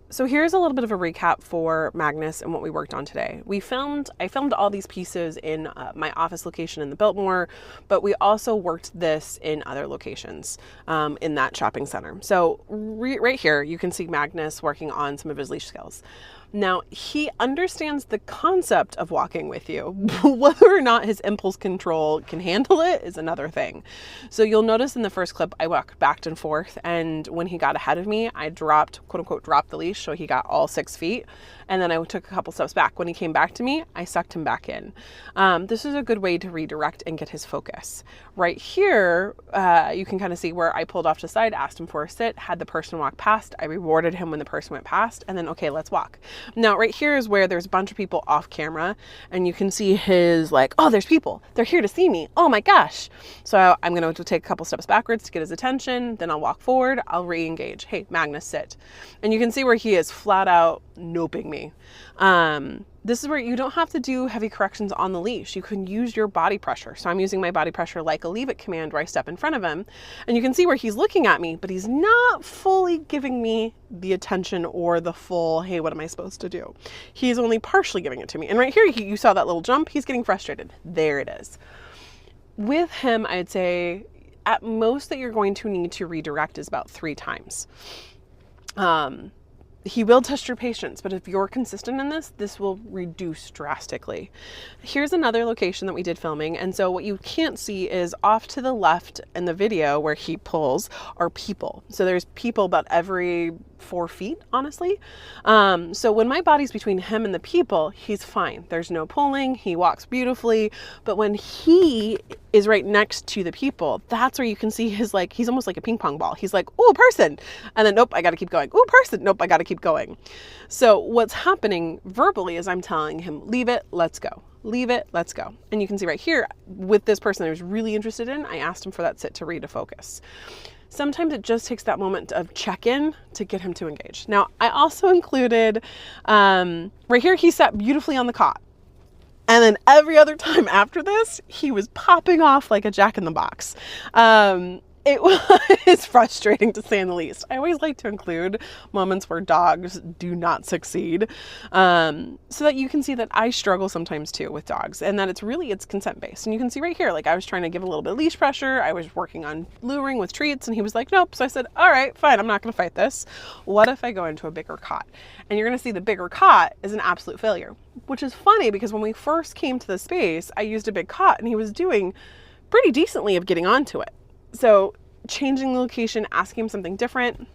So here's a little bit of a recap for Magnus and what we worked on today. I filmed all these pieces in my office location in the Biltmore, but we also worked this in other locations in that shopping center. So right here, you can see Magnus working on some of his leash skills. Now, he understands the concept of walking with you. Whether or not his impulse control can handle it is another thing. So you'll notice in the first clip, I walked back and forth, and when he got ahead of me, I dropped, quote unquote, dropped the leash, so he got all 6 feet. And then I took a couple steps back. When he came back to me, I sucked him back in. This is a good way to redirect and get his focus. Right here, you can kind of see where I pulled off to the side, asked him for a sit, had the person walk past. I rewarded him when the person went past, and then, okay, let's walk. Now, right here is where there's a bunch of people off camera, and you can see his like, oh, there's people. They're here to see me. Oh my gosh. So I'm going to take a couple steps backwards to get his attention. Then I'll walk forward. I'll re-engage. Hey, Magnus, sit. And you can see where he is flat out noping me. This is where you don't have to do heavy corrections on the leash. You can use your body pressure. So I'm using my body pressure like a leave it command where I step in front of him. And you can see where he's looking at me, but he's not fully giving me the attention or the full, hey, what am I supposed to do? He's only partially giving it to me. And right here, you saw that little jump. He's getting frustrated. There it is. With him, I'd say at most that you're going to need to redirect is about 3 times. He will test your patience, but if you're consistent in this will reduce drastically. Here's another location that we did filming. And so what you can't see is off to the left in the video where he pulls are people. So there's people about every 4 feet, honestly. So when my body's between him and the people, he's fine. There's no pulling. He walks beautifully. But when he is right next to the people, that's where you can see his, like, he's almost like a ping pong ball. He's like, oh, person. And then, nope, I got to keep going. Oh, person. Nope, I got to keep going. So what's happening verbally is I'm telling him, leave it, let's go. Leave it, let's go. And you can see right here with this person I was really interested in, I asked him for that sit to read to focus. Sometimes it just takes that moment of check-in to get him to engage. Now, I also included, right here, he sat beautifully on the cot. And then every other time after this, he was popping off like a jack-in-the-box. It was frustrating to say the least. I always like to include moments where dogs do not succeed, so that you can see that I struggle sometimes too with dogs, and that it's consent-based. And you can see right here, like I was trying to give a little bit of leash pressure. I was working on luring with treats, and he was like, nope. So I said, all right, fine. I'm not going to fight this. What if I go into a bigger cot? And you're going to see the bigger cot is an absolute failure, which is funny because when we first came to the space, I used a big cot, and he was doing pretty decently of getting onto it. So changing the location, asking him something different,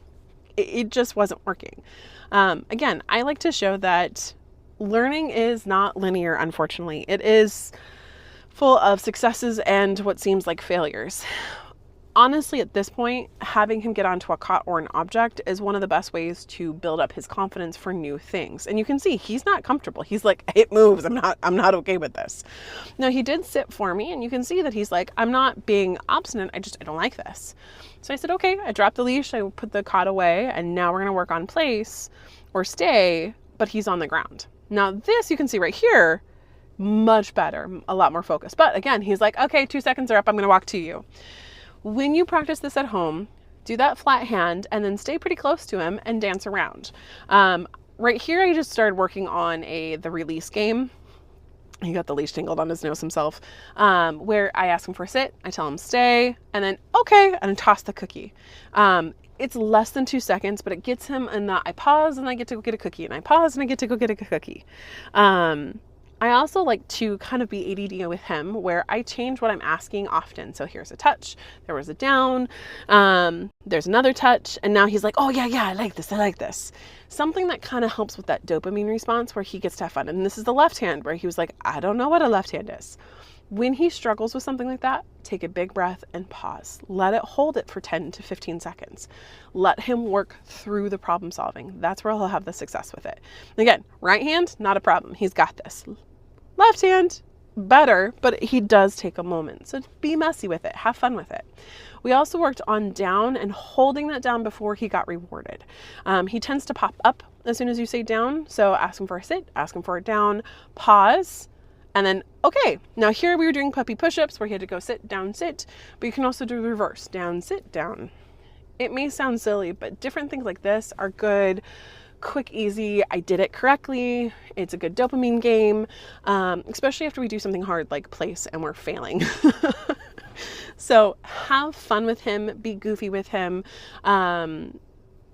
it just wasn't working. Again, I like to show that learning is not linear, unfortunately. It is full of successes and what seems like failures. Honestly, at this point, having him get onto a cot or an object is one of the best ways to build up his confidence for new things. And you can see he's not comfortable. He's like, it moves. I'm not okay with this. Now, he did sit for me, and you can see that he's like, I'm not being obstinate. I don't like this. So I said, okay. I dropped the leash. I put the cot away, and now we're going to work on place or stay, but he's on the ground. Now, this you can see right here, much better, a lot more focused. But again, he's like, okay, 2 seconds are up. I'm going to walk to you. When you practice this at home, do that flat hand and then stay pretty close to him and dance around. Right here, I just started working on the release game. He got the leash tangled on his nose himself, where I ask him for a sit, I tell him stay, and then okay, and then toss the cookie. It's less than 2 seconds, but it gets him in the I pause and I get to go get a cookie, and I pause and I get to go get a cookie. I also like to kind of be ADD with him where I change what I'm asking often. So here's a touch, there was a down, there's another touch, and now he's like, oh yeah, I like this. Something that kind of helps with that dopamine response where he gets to have fun. And this is the left hand where he was like, I don't know what a left hand is. When he struggles with something like that, take a big breath and pause. Let it hold it for 10 to 15 seconds. Let him work through the problem solving. That's where he'll have the success with it. Again, right hand, not a problem. He's got this. Left hand, better, but he does take a moment. So be messy with it. Have fun with it. We also worked on down and holding that down before he got rewarded. He tends to pop up as soon as you say down. So ask him for a sit, ask him for a down, pause, and then, okay. Now here we were doing puppy push-ups where he had to go sit, down, sit, but you can also do the reverse, down, sit, down. It may sound silly, but different things like this are good quick, easy. I did it correctly. It's a good dopamine game, especially after we do something hard like place and we're failing. So have fun with him, be goofy with him.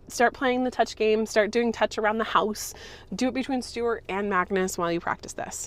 Start playing the touch game, start doing touch around the house. Do it between Stuart and Magnus while you practice this.